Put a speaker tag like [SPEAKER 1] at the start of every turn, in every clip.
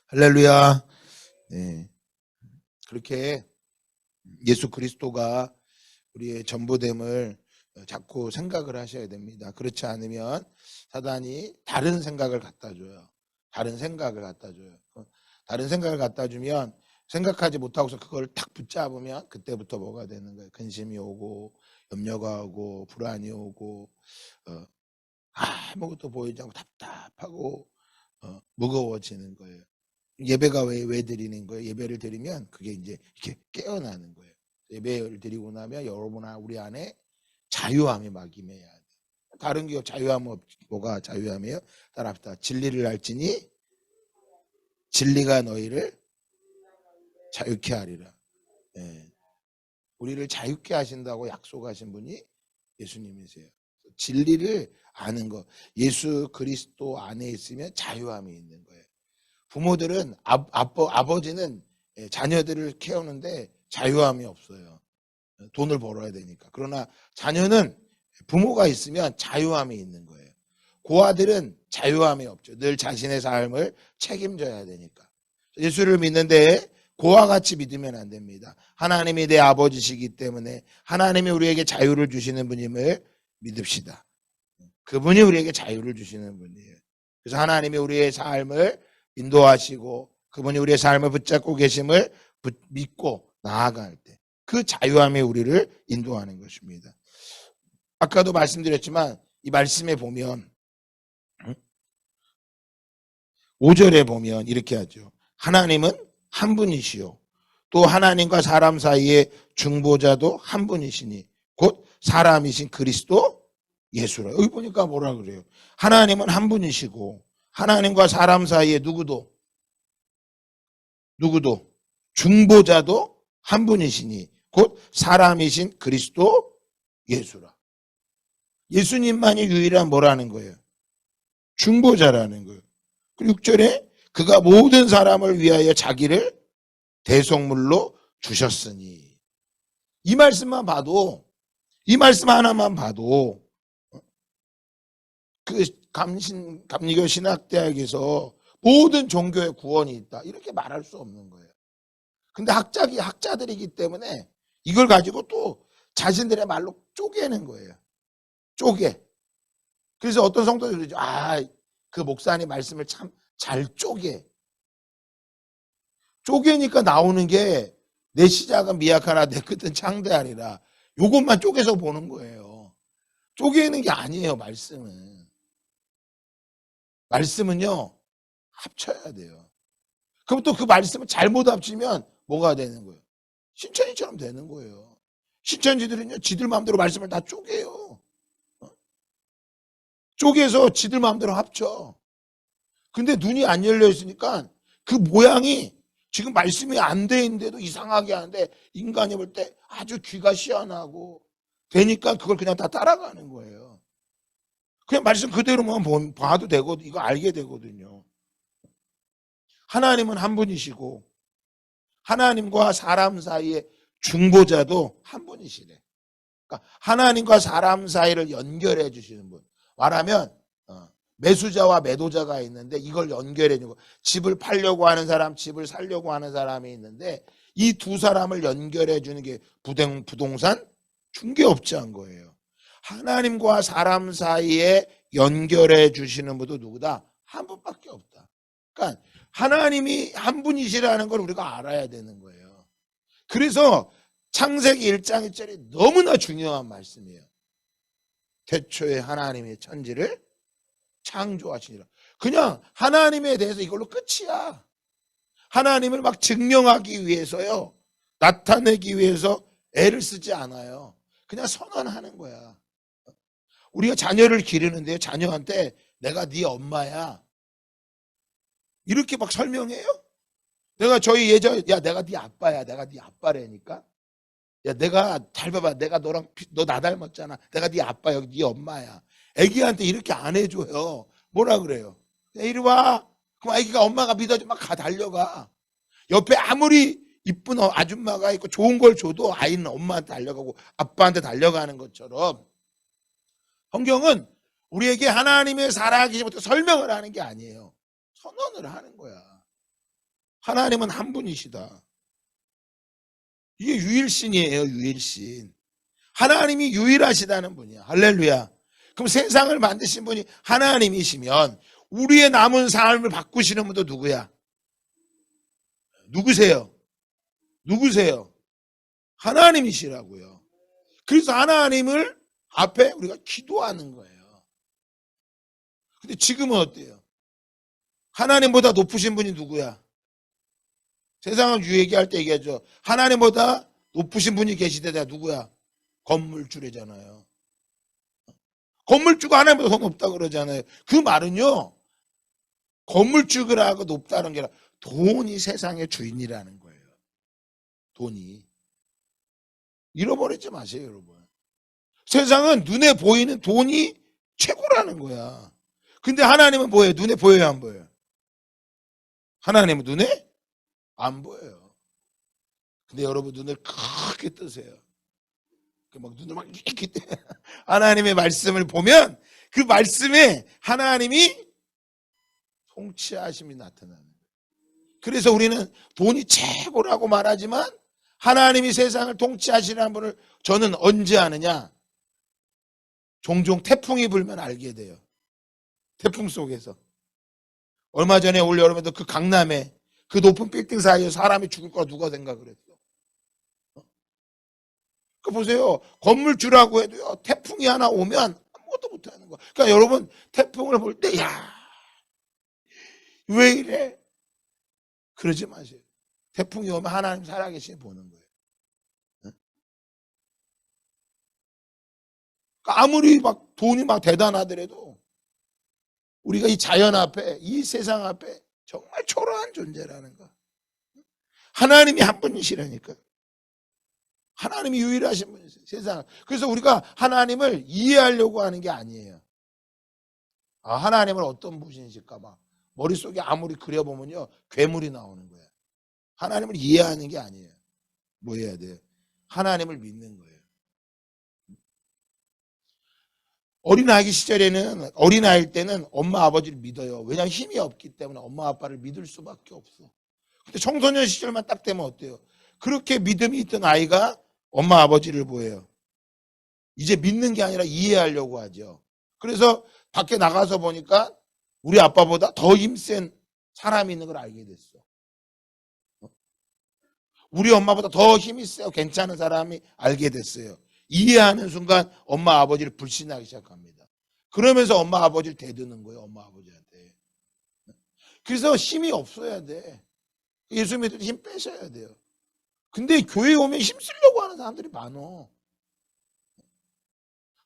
[SPEAKER 1] 할렐루야. 네. 그렇게 예수 그리스도가 우리의 전부됨을 자꾸 생각을 하셔야 됩니다. 그렇지 않으면 사단이 다른 생각을 갖다 줘요. 다른 생각을 갖다 줘요. 다른 생각을 갖다 주면 생각하지 못하고서 그걸 탁 붙잡으면 그때부터 뭐가 되는 거예요? 근심이 오고 염려가 오고 불안이 오고 아무것도 보이지 않고 답답하고 무거워지는 거예요. 예배가 왜 드리는 거예요? 예배를 드리면 그게 이제 이렇게 깨어나는 거예요. 예배를 드리고 나면 여러분아 우리 안에 자유함이 막 임해야 돼. 다른 게 자유함 뭐가 자유함이에요? 따라합시다. 진리를 알지니 진리가 너희를 자유케 하리라. 예. 우리를 자유케 하신다고 약속하신 분이 예수님이세요. 진리를 아는 것, 예수 그리스도 안에 있으면 자유함이 있는 거예요. 부모들은 아버지는 자녀들을 키우는데 자유함이 없어요. 돈을 벌어야 되니까. 그러나 자녀는 부모가 있으면 자유함이 있는 거예요. 고아들은 자유함이 없죠. 늘 자신의 삶을 책임져야 되니까. 예수를 믿는데 고아 같이 믿으면 안 됩니다. 하나님이 내 아버지시기 때문에 하나님이 우리에게 자유를 주시는 분임을 믿읍시다. 그분이 우리에게 자유를 주시는 분이에요. 그래서 하나님이 우리의 삶을 인도하시고 그분이 우리의 삶을 붙잡고 계심을 믿고 나아갈 때 그 자유함이 우리를 인도하는 것입니다. 아까도 말씀드렸지만 이 말씀에 보면 5절에 보면 이렇게 하죠. 하나님은 한 분이시요 또 하나님과 사람 사이의 중보자도 한 분이시니 곧 사람이신 그리스도 예수라. 여기 보니까 뭐라 그래요? 하나님은 한 분이시고 하나님과 사람 사이에 누구도 중보자도 한 분이시니 곧 사람이신 그리스도 예수라. 예수님만이 유일한 뭐라는 거예요? 중보자라는 거예요. 6절에 그가 모든 사람을 위하여 자기를 대속물로 주셨으니. 이 말씀만 봐도, 이 말씀 하나만 봐도 그 감리교 신학대학에서 모든 종교의 구원이 있다 이렇게 말할 수 없는 거예요. 근데 학자들이기 때문에 이걸 가지고 또 자신들의 말로 쪼개는 거예요. 쪼개. 그래서 어떤 성도들이 그러죠. 그 목사님 말씀을 참 잘 쪼개니까 나오는 게 내 시작은 미약하나 내 끝은 창대하리라. 요것만 쪼개서 보는 거예요. 쪼개는 게 아니에요. 말씀은요 합쳐야 돼요. 그럼 또 그 말씀을 잘못 합치면 뭐가 되는 거예요? 신천지처럼 되는 거예요. 신천지들은요 지들 마음대로 말씀을 다 쪼개요. 쪼개서 지들 마음대로 합쳐. 근데 눈이 안 열려 있으니까 그 모양이 지금 말씀이 안 돼 있는데도 이상하게 하는데 인간이 볼 때 아주 귀가 시원하고 되니까 그걸 그냥 다 따라가는 거예요. 그냥 말씀 그대로만 봐도 되고 이거 알게 되거든요. 하나님은 한 분이시고 하나님과 사람 사이의 중보자도 한 분이시래. 그러니까 하나님과 사람 사이를 연결해 주시는 분. 말하면 매수자와 매도자가 있는데 이걸 연결해 주고 집을 팔려고 하는 사람, 집을 살려고 하는 사람이 있는데 이 두 사람을 연결해 주는 게 부동산 중개업자인 거예요. 하나님과 사람 사이에 연결해 주시는 분도 누구다? 한 분밖에 없다. 그러니까 하나님이 한 분이시라는 걸 우리가 알아야 되는 거예요. 그래서 창세기 1장 1절이 너무나 중요한 말씀이에요. 태초에 하나님이 천지를 창조하시니라. 그냥 하나님에 대해서 이걸로 끝이야. 하나님을 막 증명하기 위해서요. 나타내기 위해서 애를 쓰지 않아요. 그냥 선언하는 거야. 우리가 자녀를 기르는데요. 자녀한테 내가 네 엄마야. 이렇게 막 설명해요. 내가 저희 야 내가 네 아빠야. 내가 네 아빠라니까. 야 내가 잘 봐봐. 내가 너 나 닮았잖아. 내가 네 아빠 여기 네 엄마야. 애기한테 이렇게 안 해줘요. 뭐라 그래요? 야, 이리 와. 그럼 애기가 엄마가 믿어주면 막 달려가. 옆에 아무리 이쁜 아줌마가 있고 좋은 걸 줘도 아이는 엄마한테 달려가고 아빠한테 달려가는 것처럼 성경은 우리에게 하나님의 살아계심부터 설명을 하는 게 아니에요. 선언을 하는 거야. 하나님은 한 분이시다. 이게 유일신이에요. 유일신. 하나님이 유일하시다는 분이야. 할렐루야. 그럼 세상을 만드신 분이 하나님이시면 우리의 남은 삶을 바꾸시는 분도 누구야? 누구세요? 누구세요? 하나님이시라고요. 그래서 하나님을 앞에 우리가 기도하는 거예요. 근데 지금은 어때요? 하나님보다 높으신 분이 누구야? 세상은 얘기할 때 얘기하죠. 하나님보다 높으신 분이 계시대. 누구야? 건물주래잖아요. 건물주가 하나님보다 더 높다 그러잖아요. 그 말은요, 건물주가 높다는 게 아니라 돈이 세상의 주인이라는 거예요. 돈이. 잃어버리지 마세요, 여러분. 세상은 눈에 보이는 돈이 최고라는 거야. 근데 하나님은 뭐예요? 눈에 보여요, 안 보여요? 하나님은 눈에 안 보여요. 근데 여러분 눈을 크게 뜨세요. 막 눈을 막 이렇게 뜨. 하나님의 말씀을 보면 그 말씀에 하나님이 통치하심이 나타나는 거예요. 그래서 우리는 돈이 최고라고 말하지만 하나님이 세상을 통치하시는 분을 저는 언제 아느냐? 종종 태풍이 불면 알게 돼요. 태풍 속에서. 얼마 전에 올 여름에도 그 강남에 그 높은 빌딩 사이에 사람이 죽을 거라 누가 생각을 했어? 그 보세요. 건물주라고 해도요. 태풍이 하나 오면 아무것도 못하는 거야. 그러니까 여러분 태풍을 볼 때 야, 왜 이래? 그러지 마세요. 태풍이 오면 하나님 살아계시니 보는 거예요. 그러니까 아무리 막 돈이 막 대단하더라도 우리가 이 자연 앞에, 이 세상 앞에 정말 초라한 존재라는 거. 하나님이 한 분이시라니까. 하나님이 유일하신 분이세요. 세상. 그래서 우리가 하나님을 이해하려고 하는 게 아니에요. 아, 하나님은 어떤 분이실까 봐. 머릿속에 아무리 그려보면요. 괴물이 나오는 거예요. 하나님을 이해하는 게 아니에요. 뭐 해야 돼요? 하나님을 믿는 거예요. 어린아기 시절에는, 어린아이일 때는 엄마 아버지를 믿어요. 왜냐하면 힘이 없기 때문에 엄마 아빠를 믿을 수밖에 없어. 근데 청소년 시절만 딱 되면 어때요? 그렇게 믿음이 있던 아이가 엄마 아버지를 뭐예요? 이제 믿는 게 아니라 이해하려고 하죠. 그래서 밖에 나가서 보니까 우리 아빠보다 더 힘센 사람이 있는 걸 알게 됐어. 우리 엄마보다 더 힘이 세요. 괜찮은 사람이 알게 됐어요. 이해하는 순간 엄마 아버지를 불신하기 시작합니다. 그러면서 엄마 아버지를 대드는 거예요. 엄마 아버지한테. 그래서 힘이 없어야 돼. 예수 믿을 때 힘 빼셔야 돼요. 근데 교회에 오면 힘 쓰려고 하는 사람들이 많어.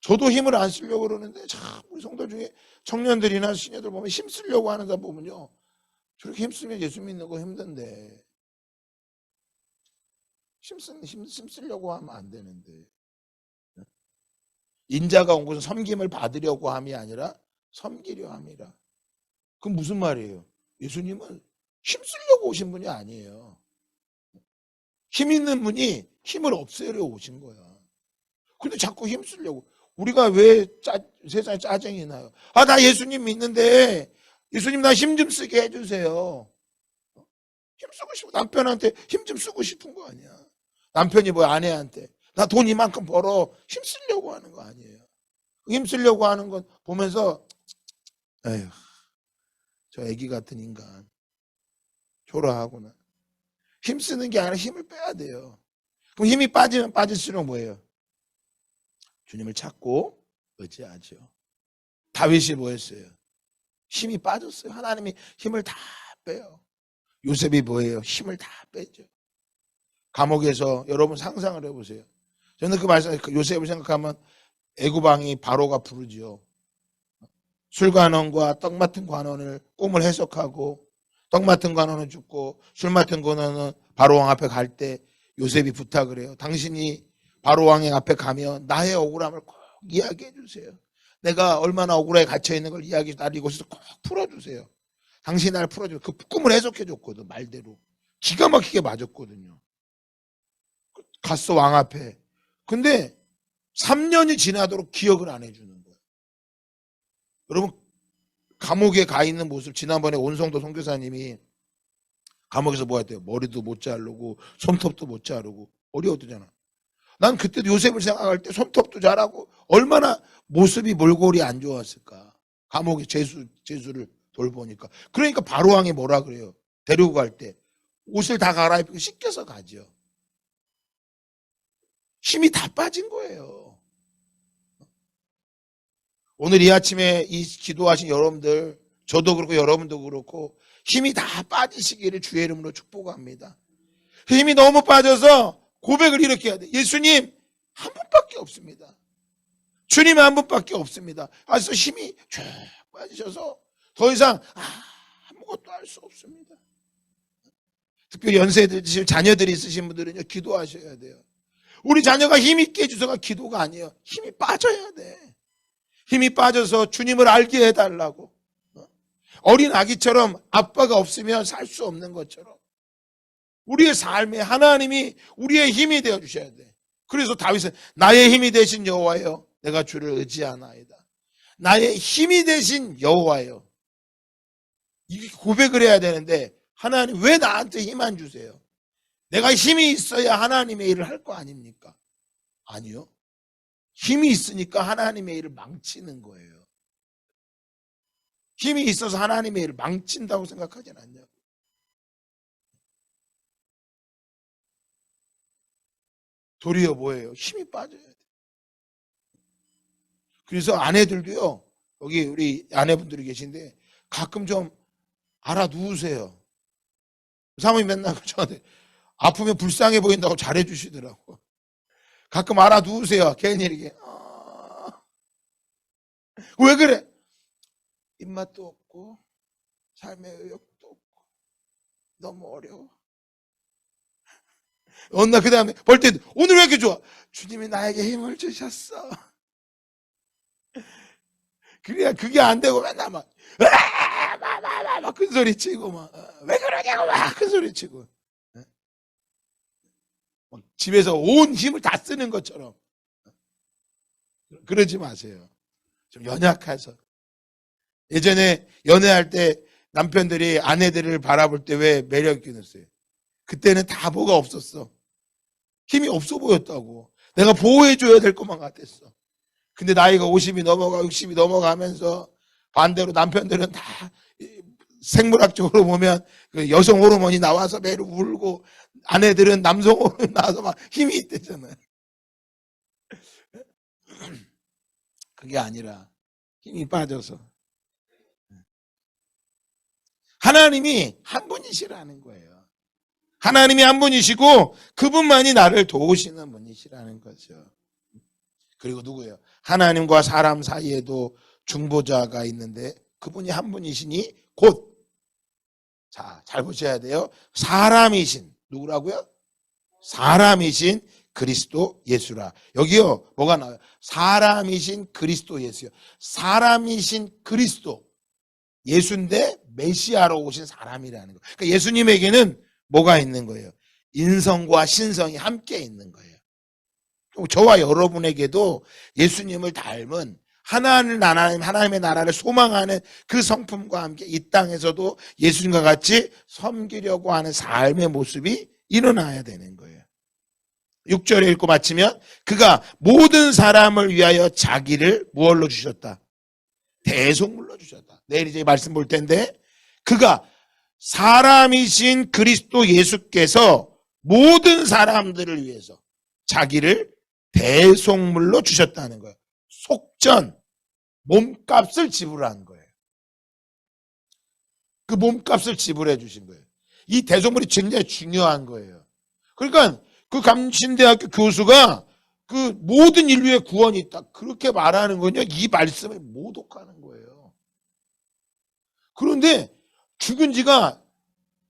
[SPEAKER 1] 저도 힘을 안 쓰려고 그러는데 참 우리 성도 중에 청년들이나 시녀들 보면 힘 쓰려고 하는 사람 보면요. 저렇게 힘 쓰면 예수 믿는 거 힘든데. 힘 쓰려고 하면 안 되는데. 인자가 온 것은 섬김을 받으려고 함이 아니라 섬기려 함이라. 그건 무슨 말이에요? 예수님은 힘 쓰려고 오신 분이 아니에요. 힘 있는 분이 힘을 없애려 오신 거야. 근데 자꾸 힘 쓰려고. 우리가 왜 세상에 짜증이 나요? 아, 나 예수님 믿는데 예수님 나 힘 좀 쓰게 해주세요. 힘 쓰고 싶어. 남편한테 힘 좀 쓰고 싶은 거 아니야. 남편이 뭐 아내한테 나 돈 이만큼 벌어. 힘 쓰려고 하는 거 아니에요. 힘 쓰려고 하는 건 보면서 에휴, 저 애기 같은 인간 초라하구나. 힘 쓰는 게 아니라 힘을 빼야 돼요. 그럼 힘이 빠지면 빠질수록 뭐예요? 주님을 찾고 의지하죠. 다윗이 뭐였어요? 힘이 빠졌어요. 하나님이 힘을 다 빼요. 요셉이 뭐예요? 힘을 다 빼죠. 감옥에서 여러분 상상을 해보세요. 저는 그 말씀, 요셉을 생각하면 애굽 왕이 바로가 부르지요. 술 관원과 떡 맡은 관원을 꿈을 해석하고 떡 맡은 관원은 죽고 술 맡은 관원은 바로 왕 앞에 갈 때 요셉이 부탁을 해요. 당신이 바로 왕의 앞에 가면 나의 억울함을 꼭 이야기해 주세요. 내가 얼마나 억울하게 갇혀 있는 걸 이야기해 나를 이곳에서 꼭 풀어주세요. 당신이 나를 풀어주세요. 그 꿈을 해석해 줬거든. 말대로. 기가 막히게 맞았거든요. 갔어 왕 앞에. 근데 3년이 지나도록 기억을 안 해주는 거예요. 여러분 감옥에 가 있는 모습 지난번에 온성도 선교사님이 감옥에서 뭐 했대요? 머리도 못 자르고 손톱도 못 자르고 어려웠잖아. 난 그때도 요셉을 생각할 때 손톱도 자라고 얼마나 모습이 몰골이 안 좋았을까. 감옥에 죄수를 돌보니까. 그러니까 바로왕이 뭐라 그래요? 데리고 갈 때 옷을 다 갈아입고 씻겨서 가죠. 힘이 다 빠진 거예요. 오늘 이 아침에 이 기도하신 여러분들, 저도 그렇고 여러분도 그렇고 힘이 다 빠지시기를 주의 이름으로 축복합니다. 힘이 너무 빠져서 고백을 이렇게 해야 돼. 예수님 한 분밖에 없습니다. 주님 한 분밖에 없습니다. 그래서 힘이 쫙 빠지셔서 더 이상 아무것도 할 수 없습니다. 특별히 연세 드신 자녀들이 있으신 분들은요, 기도하셔야 돼요. 우리 자녀가 힘 있게 해주서가 기도가 아니에요. 힘이 빠져야 돼. 힘이 빠져서 주님을 알게 해달라고. 어린 아기처럼 아빠가 없으면 살 수 없는 것처럼 우리의 삶에 하나님이 우리의 힘이 되어주셔야 돼. 그래서 다윗은 나의 힘이 되신 여호와여 내가 주를 의지하나이다. 나의 힘이 되신 여호와여. 이게 고백을 해야 되는데 하나님 왜 나한테 힘 안 주세요? 내가 힘이 있어야 하나님의 일을 할 거 아닙니까? 아니요. 힘이 있으니까 하나님의 일을 망치는 거예요. 힘이 있어서 하나님의 일을 망친다고 생각하진 않냐고. 도리어 뭐예요? 힘이 빠져야 돼. 그래서 아내들도요, 여기 우리 아내분들이 계신데 가끔 좀 알아 누우세요. 사모님 맨날 저한테 아프면 불쌍해 보인다고 잘해주시더라고. 가끔 알아 누우세요. 괜히 이렇게. 왜 그래? 입맛도 없고 삶의 의욕도 없고 너무 어려워. 어느 날 그 다음에 볼 때 오늘 왜 이렇게 좋아? 주님이 나에게 힘을 주셨어. 그래야 그게 안 되고 맨날 막 큰 소리 치고 막 왜 그러냐고 막 큰 소리 치고 집에서 온 힘을 다 쓰는 것처럼 그러지 마세요. 좀 연약해서. 예전에 연애할 때 남편들이 아내들을 바라볼 때 왜 매력 있게 됐어요? 그때는 다 뭐가 없었어. 힘이 없어 보였다고. 내가 보호해줘야 될 것만 같았어. 근데 나이가 50이 넘어가 60이 넘어가면서 반대로 남편들은 다 생물학적으로 보면 그 여성 호르몬이 나와서 매를 울고 아내들은 남성 호르몬이 나와서 막 힘이 있대잖아요. 그게 아니라 힘이 빠져서 하나님이 한 분이시라는 거예요. 하나님이 한 분이시고 그분만이 나를 도우시는 분이시라는 거죠. 그리고 누구예요? 하나님과 사람 사이에도 중보자가 있는데 그분이 한 분이시니 곧 자, 잘 보셔야 돼요. 사람이신 누구라고요? 사람이신 그리스도 예수라. 여기요 뭐가 나와요? 사람이신 그리스도 예수요. 사람이신 그리스도 예수인데 메시아로 오신 사람이라는 거예요. 그러니까 예수님에게는 뭐가 있는 거예요? 인성과 신성이 함께 있는 거예요. 저와 여러분에게도 예수님을 닮은 하나님의 나라를 소망하는 그 성품과 함께 이 땅에서도 예수님과 같이 섬기려고 하는 삶의 모습이 일어나야 되는 거예요. 6절에 읽고 마치면 그가 모든 사람을 위하여 자기를 무엇로 주셨다? 대속물로 주셨다. 내일 이제 말씀 볼 텐데 그가 사람이신 그리스도 예수께서 모든 사람들을 위해서 자기를 대속물로 주셨다는 거예요. 속전, 몸값을 지불한 거예요. 그 몸값을 지불해 주신 거예요. 이 대속물이 굉장히 중요한 거예요. 그러니까 그 감신대학교 교수가 그 모든 인류의 구원이 있다. 그렇게 말하는 건요, 이 말씀을 모독하는 거예요. 그런데 죽은 지가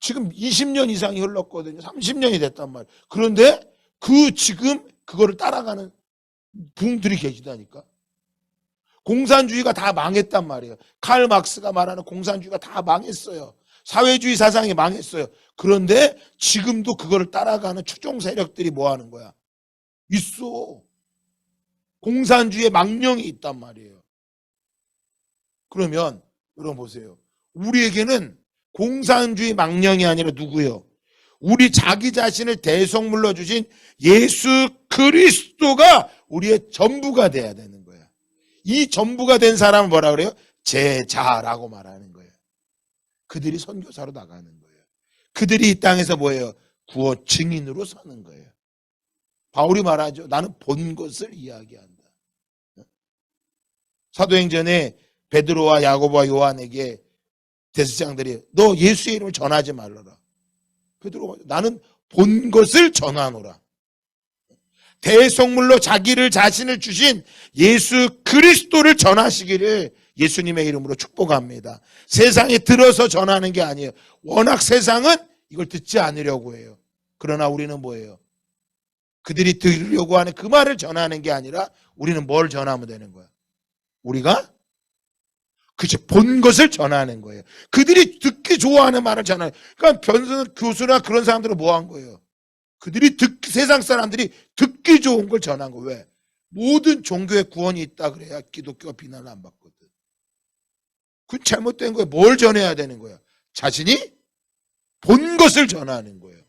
[SPEAKER 1] 지금 20년 이상이 흘렀거든요. 30년이 됐단 말이에요. 그런데 지금 그거를 따라가는 분들이 계시다니까. 공산주의가 다 망했단 말이에요. 칼 막스가 말하는 공산주의가 다 망했어요. 사회주의 사상이 망했어요. 그런데 지금도 그거를 따라가는 추종 세력들이 뭐 하는 거야? 있어. 공산주의의 망령이 있단 말이에요. 그러면 여러분 보세요. 우리에게는 공산주의 망령이 아니라 누구요? 우리 자기 자신을 대속물로 주신 예수 그리스도가 우리의 전부가 돼야 되는 거야. 이 전부가 된 사람은 뭐라 그래요? 제자라고 말하는 거예요. 그들이 선교사로 나가는 거예요. 그들이 이 땅에서 뭐예요? 구원 증인으로 서는 거예요. 바울이 말하죠. 나는 본 것을 이야기한다. 사도행전에 베드로와 야고보와 요한에게 대제사장들이 너 예수의 이름을 전하지 말라라. 베드로가 나는 본 것을 전하노라. 대속물로 자신을 주신 예수 그리스도를 전하시기를 예수님의 이름으로 축복합니다. 세상에 들어서 전하는 게 아니에요. 워낙 세상은 이걸 듣지 않으려고 해요. 그러나 우리는 뭐예요? 그들이 들으려고 하는 그 말을 전하는 게 아니라 우리는 뭘 전하면 되는 거야? 우리가 그죠, 본 것을 전하는 거예요. 그들이 듣기 좋아하는 말을 전하는 거예요. 그러니까 변호사, 교수나 그런 사람들은 뭐 한 거예요? 그들이 세상 사람들이 듣기 좋은 걸 전한 거예요. 왜? 모든 종교에 구원이 있다 그래야 기독교가 비난을 안 받거든. 그건 잘못된 거예요. 뭘 전해야 되는 거예요? 자신이 본 것을 전하는 거예요.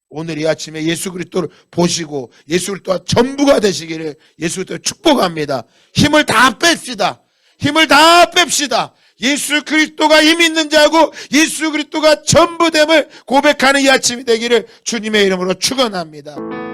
[SPEAKER 1] 오늘 이 아침에 예수 그리스도를 보시고 예수 그리스도가 전부가 되시기를 예수 그리스도를 축복합니다. 힘을 다 뺍시다. 힘을 다 뺍시다. 예수 그리스도가 힘 있는 자고 예수 그리스도가 전부됨을 고백하는 이 아침이 되기를 주님의 이름으로 축원합니다.